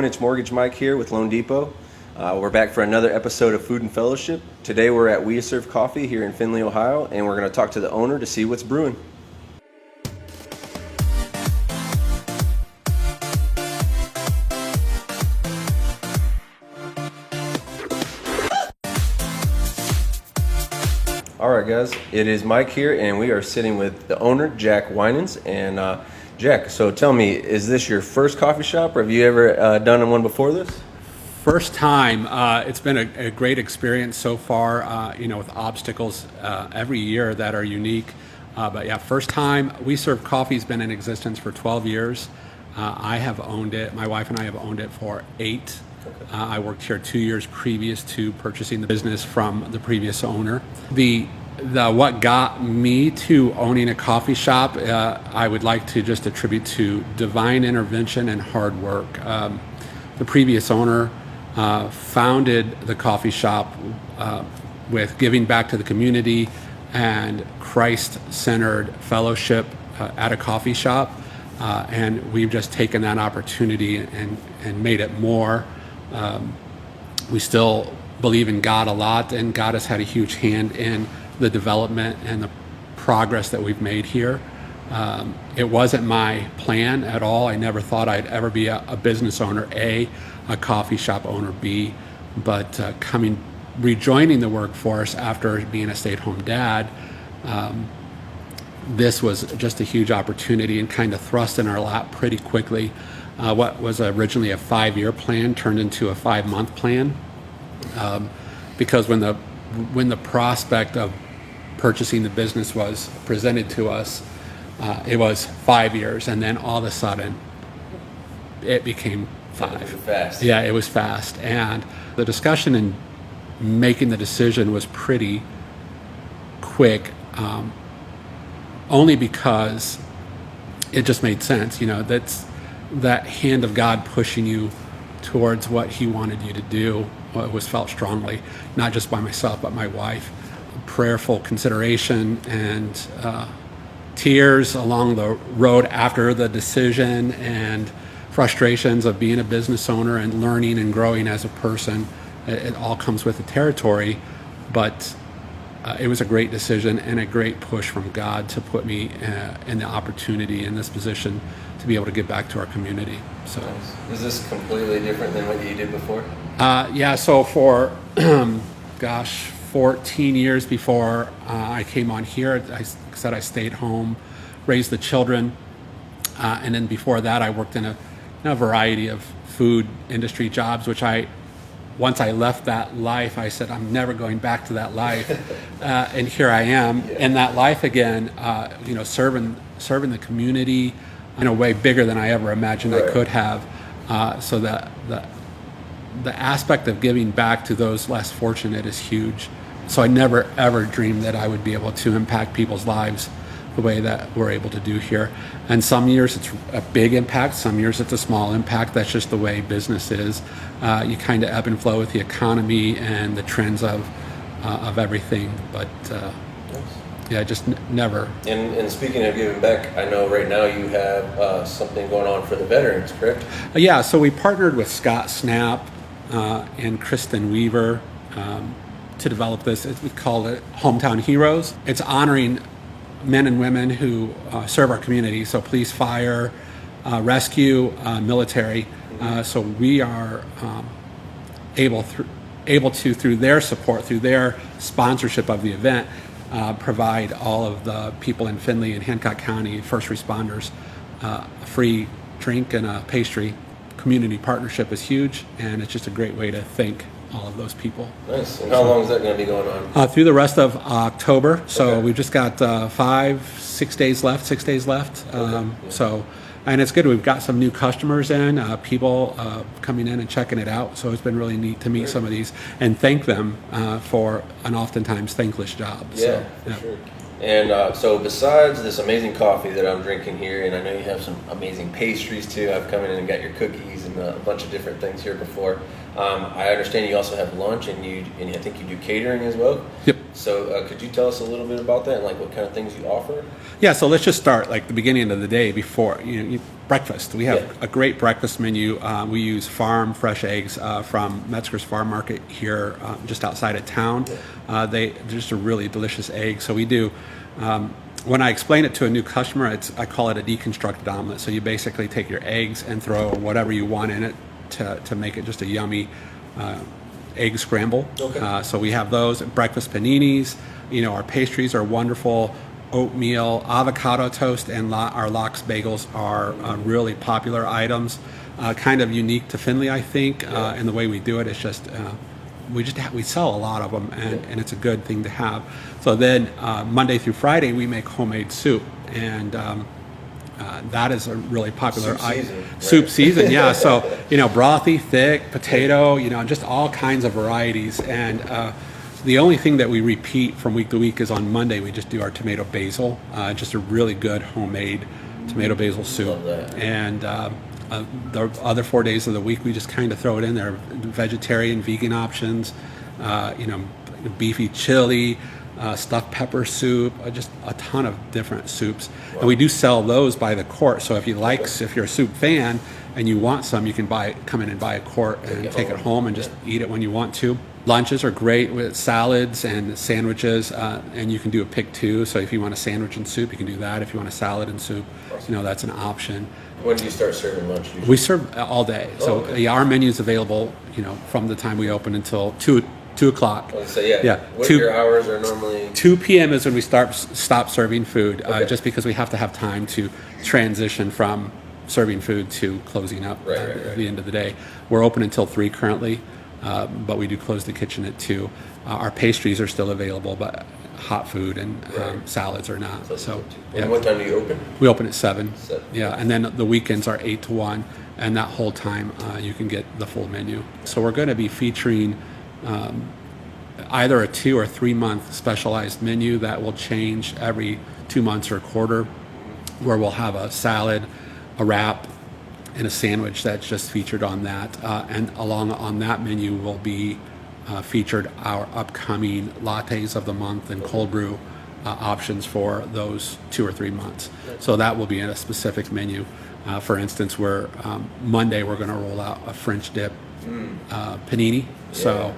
everyone, it's Mortgage Mike here with loanDepot. We're back for another episode of Food and Fellowship. Today we're at We Serve Coffee here in Findlay, Ohio, and we're going to talk to the owner to see what's brewing. Alright guys, it is Mike here, and we are sitting with the owner, Jack Winans. And Jack, so tell me, is this your first coffee shop, or have you ever done one before this? First time. It's been a great experience so far, with obstacles every year that are unique. But yeah, first time. We Serve Coffee's been in existence for 12 years. I have owned it. My wife and I have owned it for 8. Okay. I worked here 2 years previous to purchasing the business from the previous owner. The what got me to owning a coffee shop, I would like to just attribute to divine intervention and hard work. The previous owner founded the coffee shop with giving back to the community and Christ-centered fellowship at a coffee shop, and we've just taken that opportunity and made it more. We still believe in God a lot, and God has had a huge hand in the development and the progress that we've made here. It wasn't my plan at all. I never thought I'd ever be a business owner, A coffee shop owner, B, but rejoining the workforce after being a stay-at-home dad, this was just a huge opportunity and kind of thrust in our lap pretty quickly. What was originally a 5-year plan turned into a 5-month plan, because when the prospect of purchasing the business was presented to us, it was 5 years, and then all of a sudden it became 5. It was fast. Yeah, it was fast, and the discussion and making the decision was pretty quick, only because it just made sense. That's that hand of God pushing you towards what He wanted you to do. It was felt strongly, not just by myself, but my wife. Prayerful consideration and tears along the road after the decision, and frustrations of being a business owner and learning and growing as a person. It all comes with the territory, but it was a great decision and a great push from God to put me in the opportunity in this position to be able to give back to our community. So, is this completely different than what you did before? Yeah. So for 14 years before I came on here, I said I stayed home, raised the children, and then before that I worked in a variety of food industry jobs, which once I left that life, I said I'm never going back to that life, and here I am in that life again, serving the community in a way bigger than I ever imagined I could have. So that the aspect of giving back to those less fortunate is huge. So I never ever dreamed that I would be able to impact people's lives the way that we're able to do here. And some years it's a big impact, some years it's a small impact. That's just the way business is. You kind of ebb and flow with the economy and the trends of everything. But just never. And speaking of giving back, I know right now you have something going on for the veterans, correct? Yeah, so we partnered with Scott Snap and Kristen Weaver to develop this. We call it Hometown Heroes. It's honoring men and women who serve our community, so police, fire, rescue, military. So we are able to, through their support, through their sponsorship of the event, provide all of the people in Findlay and Hancock County, first responders, a free drink and a pastry. Community partnership is huge, and it's just a great way to thank all of those people. Nice. And how long is that going to be going on? Through the rest of October. So okay. We've just got 6 days left. Okay. So, and it's good. We've got some new customers in, people coming in and checking it out. So it's been really neat to meet some of these and thank them for an oftentimes thankless job. Yeah, for sure. And so besides this amazing coffee that I'm drinking here, and I know you have some amazing pastries too. I've come in and got your cookies and a bunch of different things here before. I understand you also have lunch, and I think you do catering as well. Yep. So could you tell us a little bit about that and like what kind of things you offer? Yeah, so let's just start like the beginning of the day before breakfast. We have a great breakfast menu. We use farm fresh eggs from Metzger's Farm Market here, just outside of town. They're just a really delicious egg. So we do. When I explain it to a new customer, I call it a deconstructed omelet. So you basically take your eggs and throw whatever you want in it to make it just a yummy egg scramble. Okay. So we have those breakfast paninis. Our pastries are wonderful. Oatmeal, avocado toast, and our lox bagels are really popular items. Kind of unique to Findlay, I think, and the way we do it. It's just we sell a lot of them, and it's a good thing to have. So then Monday through Friday we make homemade soup, and that is a really popular soup season. Yeah, so brothy, thick, potato, just all kinds of varieties. And the only thing that we repeat from week to week is on Monday we just do our tomato basil, just a really good homemade tomato basil soup. Love that. And the other 4 days of the week we just kind of throw it in there, vegetarian, vegan options, beefy chili, stuffed pepper soup, just a ton of different soups. Wow. And we do sell those by the quart. So if you're a soup fan and you want some, you can come in and buy a quart and take it home and just eat it when you want to. Lunches are great with salads and sandwiches, and you can do a pick too. So if you want a sandwich and soup, you can do that. If you want a salad and soup, that's an option. When do you start serving lunch usually? We serve all day. So our menu is available, from the time we open until 2 o'clock. So what your hours are normally? 2 p.m. is when we stop serving food, just because we have to have time to transition from serving food to closing up at the end of the day. We're open until 3 currently, but we do close the kitchen at 2. Our pastries are still available, but hot food and salads are not. So and what time do you open? We open at 7. 7. Yeah, and then the weekends are 8 to 1, and that whole time you can get the full menu. So we're going to be featuring either a 2 or 3 month specialized menu that will change every 2 months or a quarter, where we'll have a salad, a wrap, and a sandwich that's just featured on that. And along on that menu will be featured our upcoming lattes of the month and cold brew options for those 2 or 3 months. So that will be in a specific menu. For instance, Monday we're going to roll out a French dip panini. So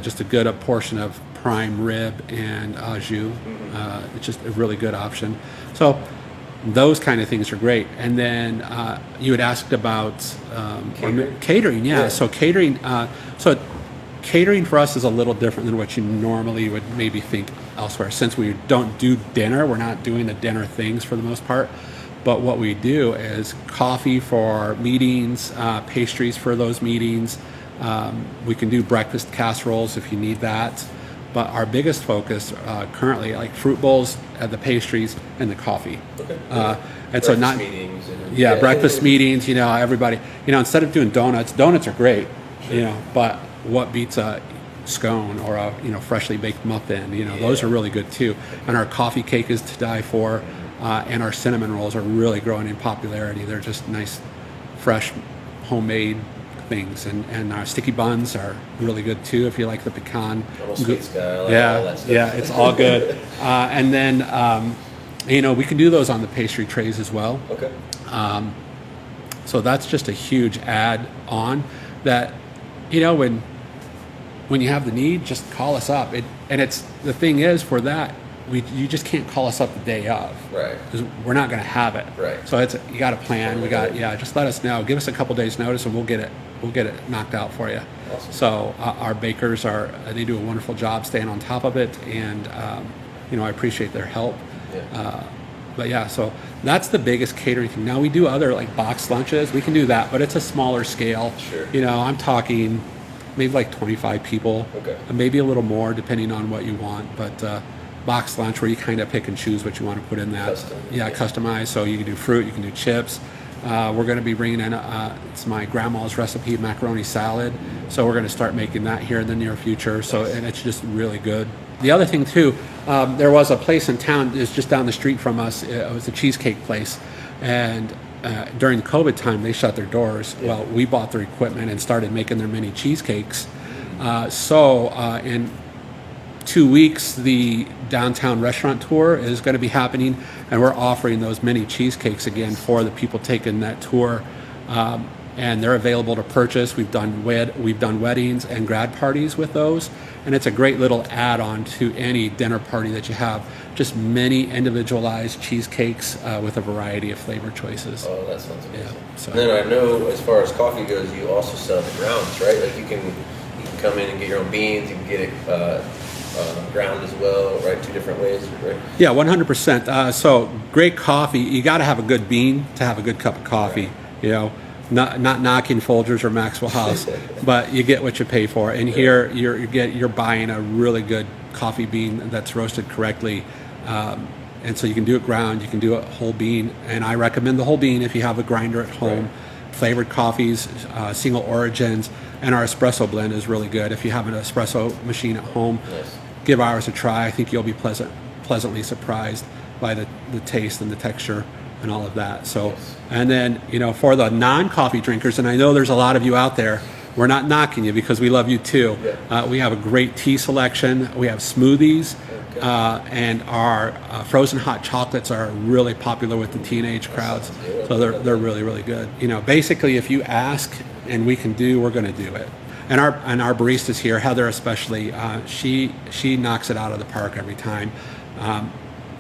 just a good portion of prime rib and au jus. It's just a really good option. So those kind of things are great. And then you had asked about catering. So catering for us is a little different than what you normally would maybe think elsewhere. Since we don't do dinner, we're not doing the dinner things for the most part. But what we do is coffee for meetings, pastries for those meetings. We can do breakfast casseroles if you need that. But our biggest focus currently, like fruit bowls, the pastries, and the coffee. Okay. And breakfast so not meetings. Breakfast meetings. Everybody. Instead of doing donuts are great. But what beats a scone or a freshly baked muffin? Those are really good too. And our coffee cake is to die for. And our cinnamon rolls are really growing in popularity. They're just nice, fresh, homemade things. And our sticky buns are really good too if you like the pecan. Almost sweet style. All that stuff. Yeah, it's all good. And then we can do those on the pastry trays as well. Okay. So that's just a huge add on that, when you have the need, just call us up. And it's the thing is for that, you just can't call us up the day of, right? Because we're not going to have it, right? So you got to plan. Just let us know. Give us a couple days notice, and we'll get it knocked out for you. Awesome. So our bakers they do a wonderful job staying on top of it, and I appreciate their help. So that's the biggest catering thing. Now we do other like box lunches. We can do that, but it's a smaller scale. Sure. I'm talking maybe like 25 people, maybe a little more depending on what you want, but. Box lunch where you kind of pick and choose what you want to put in that. Customize. So you can do fruit, you can do chips. We're going to be bringing in, it's my grandma's recipe, macaroni salad. So we're going to start making that here in the near future. And it's just really good. The other thing too, there was a place in town, it's just down the street from us. It was a cheesecake place. And during COVID time, they shut their doors. Well, we bought their equipment and started making their mini cheesecakes. In 2 weeks, the downtown restaurant tour is going to be happening, and we're offering those mini cheesecakes again for the people taking that tour. And they're available to purchase. We've done weddings and grad parties with those, and it's a great little add-on to any dinner party that you have. Just many individualized cheesecakes with a variety of flavor choices. Oh, that sounds amazing. Yeah, so. And then I know, as far as coffee goes, you also sell the grounds, right? Like you can come in and get your own beans. You can get it ground as well, right? 2 different ways, right? Yeah, 100%. So great coffee. You got to have a good bean to have a good cup of coffee. Right. You know. Not knocking Folgers or Maxwell House, but you get what you pay for. And here you're buying a really good coffee bean that's roasted correctly, and so you can do it ground, you can do it whole bean, and I recommend the whole bean if you have a grinder at home. Right. Flavored coffees, single origins, and our espresso blend is really good. If you have an espresso machine at home, yes. Give ours a try. I think you'll be pleasantly surprised by the taste and the texture and all of that. So, yes. And then, for the non-coffee drinkers, and I know there's a lot of you out there, we're not knocking you because we love you too. Yeah. We have a great tea selection. We have smoothies, okay. And our frozen hot chocolates are really popular with the teenage crowds. So they're really, really good. Basically, if you ask and we can do, we're going to do it. And our baristas here, Heather especially, she knocks it out of the park every time.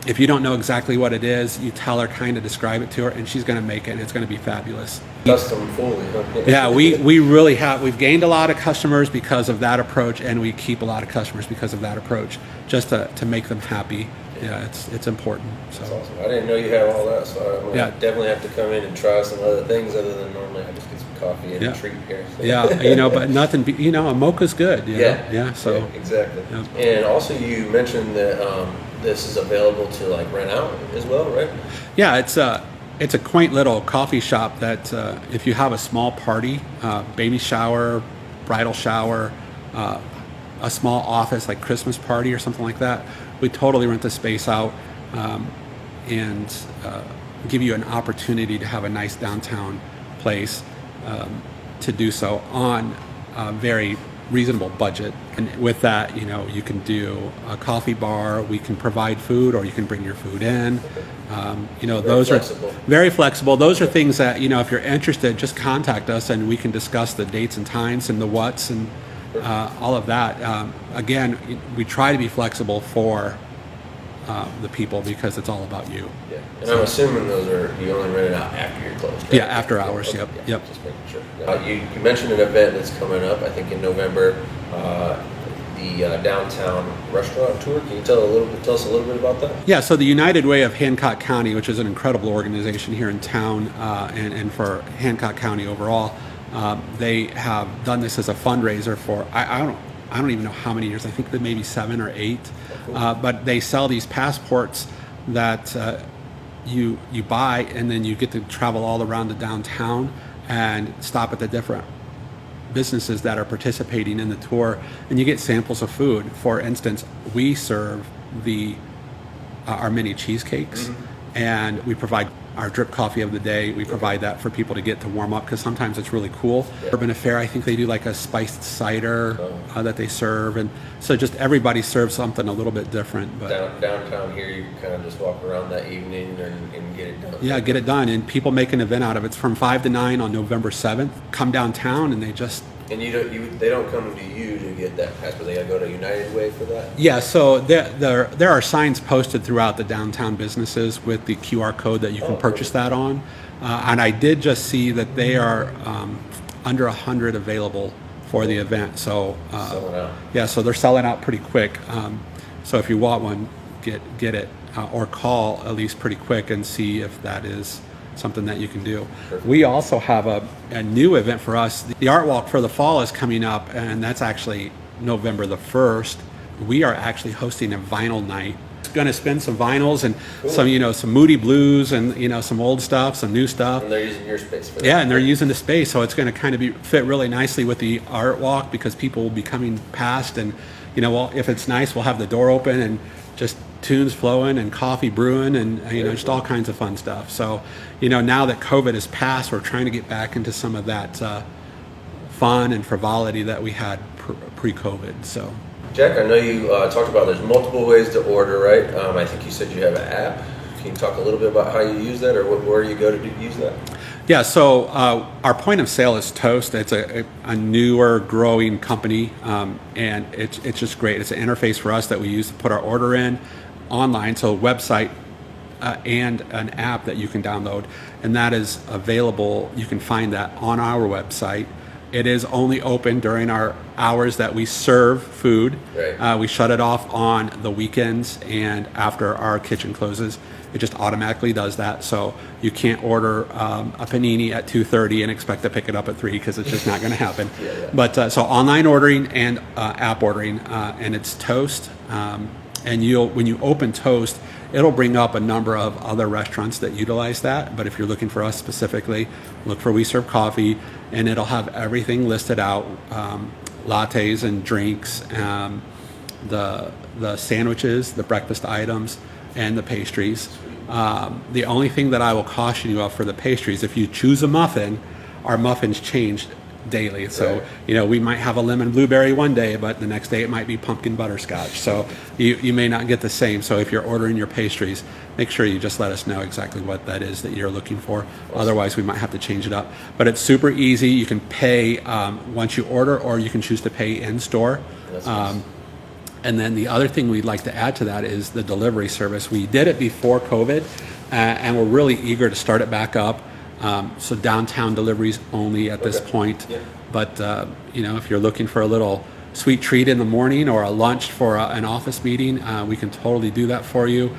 If you don't know exactly what it is, you tell her, kind of describe it to her, and she's going to make it, and it's going to be fabulous. Custom fully. Yeah, we really have. We've gained a lot of customers because of that approach, and we keep a lot of customers because of that approach, just to make them happy. Yeah, it's important. So. That's awesome. I didn't know you had all that, so I'm gonna definitely have to come in and try some other things other than normally I just get some coffee and a treat here. So. Yeah, but nothing. A mocha's good. Yeah. So exactly. Yeah. And also, you mentioned that this is available to rent out as well, right? Yeah, it's a quaint little coffee shop that if you have a small party, baby shower, bridal shower, a small office like Christmas party or something like that, we totally rent the space out and give you an opportunity to have a nice downtown place to do so on a very reasonable budget. And with that, you can do a coffee bar, we can provide food, or you can bring your food in. Those are very flexible. Those are things that, if you're interested, just contact us and we can discuss the dates and times and the what's and all of that. Again, we try to be flexible for the people because it's all about you. Yeah, and I'm assuming you only rent it out after you're closed. Right? Yeah, after hours. Okay. Yep. Just making sure. You mentioned an event that's coming up, I think in November, the downtown restaurant tour. Can you tell us a little bit about that? Yeah, so the United Way of Hancock County, which is an incredible organization here in town and for Hancock County overall, they have done this as a fundraiser for I don't even know how many years. I think that maybe 7 or 8. But they sell these passports that you buy, and then you get to travel all around the downtown and stop at the different businesses that are participating in the tour, and you get samples of food. For instance, we serve our mini cheesecakes, and we provide our drip coffee of the day. We provide that for people to get to warm up because sometimes it's really cool. Yeah. Urban Affair, I think they do like a spiced cider that they serve, and so just everybody serves something a little bit different. But downtown here, you kind of just walk around that evening and get it done. Yeah, get it done, and people make an event out of it. It's from 5 to 9 on November 7th. Come downtown, and they just. And they don't come to you to get that passport. They got to go to United Way for that? Yeah, so there are signs posted throughout the downtown businesses with the QR code that you can purchase that on. And I did just see that they are under 100 available for the event. So selling out. Yeah, so they're selling out pretty quick. So if you want one, get it or call at least pretty quick and see if that is something that you can do. Perfect. We also have a new event for us. The Art Walk for the fall is coming up, and that's actually November the 1st. We are actually hosting a vinyl night. Going to spin some vinyls and some Moody Blues and some old stuff, some new stuff. And they're using your space for that. Yeah, and they're using the space, so it's going to kind of fit really nicely with the Art Walk because people will be coming past, and if it's nice, we'll have the door open and just tunes flowing and coffee brewing and just all kinds of fun stuff. So now that COVID has passed, we're trying to get back into some of that fun and frivolity that we had pre-COVID. So Jack, I know you talked about there's multiple ways to order, right? I think you said you have an app. Can you talk a little bit about how you use that, or where you go to use that? Yeah, so our point of sale is Toast. It's a newer, growing company, and it's just great. It's an interface for us that we use to put our order in online, so a website and an app that you can download, and that is available. You can find that on our website. It is only open during our hours that we serve food. Right. We shut it off on the weekends and after our kitchen closes. It just automatically does that. So you can't order a panini at 2:30 and expect to pick it up at 3 because it's just not going to happen. Yeah. But so online ordering and app ordering, and it's Toast. And when you open Toast, it'll bring up a number of other restaurants that utilize that. But if you're looking for us specifically, look for We Serve Coffee, and it'll have everything listed out, lattes and drinks, the sandwiches, the breakfast items, and the pastries. The only thing that I will caution you of for the pastries, if you choose a muffin, our muffins change daily. So, we might have a lemon blueberry one day, but the next day it might be pumpkin butterscotch. So you may not get the same. So if you're ordering your pastries, make sure you just let us know exactly what that is that you're looking for. Awesome. Otherwise, we might have to change it up. But it's super easy. You can pay once you order, or you can choose to pay in store. Nice. And then the other thing we'd like to add to that is the delivery service. We did it before COVID, and we're really eager to start it back up. So downtown deliveries only at this point. Yeah. But if you're looking for a little sweet treat in the morning or a lunch for an office meeting, we can totally do that for you.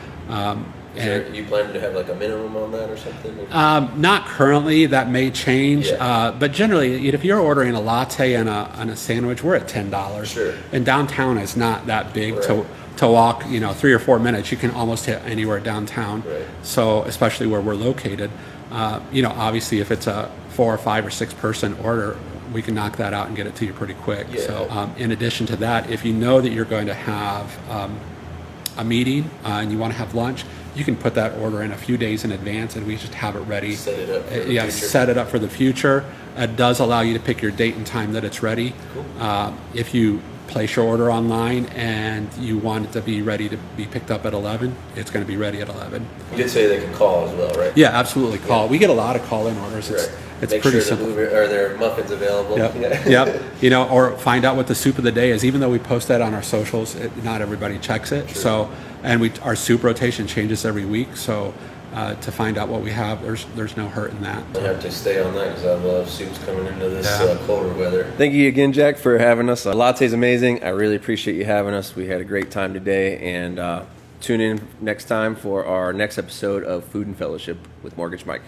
You plan to have like a minimum on that or something? Not currently. That may change. Yeah. But generally, if you're ordering a latte and a sandwich, we're at $10. Sure. And downtown is not that big Right. to walk, 3 or 4 minutes. You can almost hit anywhere downtown. Right. So especially where we're located, obviously if it's a 4 or 5 or 6 person order, we can knock that out and get it to you pretty quick. Yeah. So in addition to that, if you know that you're going to have a meeting and you want to have lunch, you can put that order in a few days in advance, and we just have it ready. Set it up for the future. Set it up for the future. It does allow you to pick your date and time that it's ready. Cool. If you place your order online and you want it to be ready to be picked up at 11, it's going to be ready at 11. You did say they can call as well, right? Yeah, absolutely. Call. Yeah. We get a lot of call-in orders. It's Make pretty sure simple. Are there muffins available? Yep. Yep. Or find out what the soup of the day is. Even though we post that on our socials, not everybody checks it. True. So, and our soup rotation changes every week. So, to find out what we have, there's no hurt in that. I have to stay on that because I love soups coming into this colder weather. Thank you again, Jack, for having us. Latte's amazing. I really appreciate you having us. We had a great time today, and tune in next time for our next episode of Food and Fellowship with Mortgage Mike.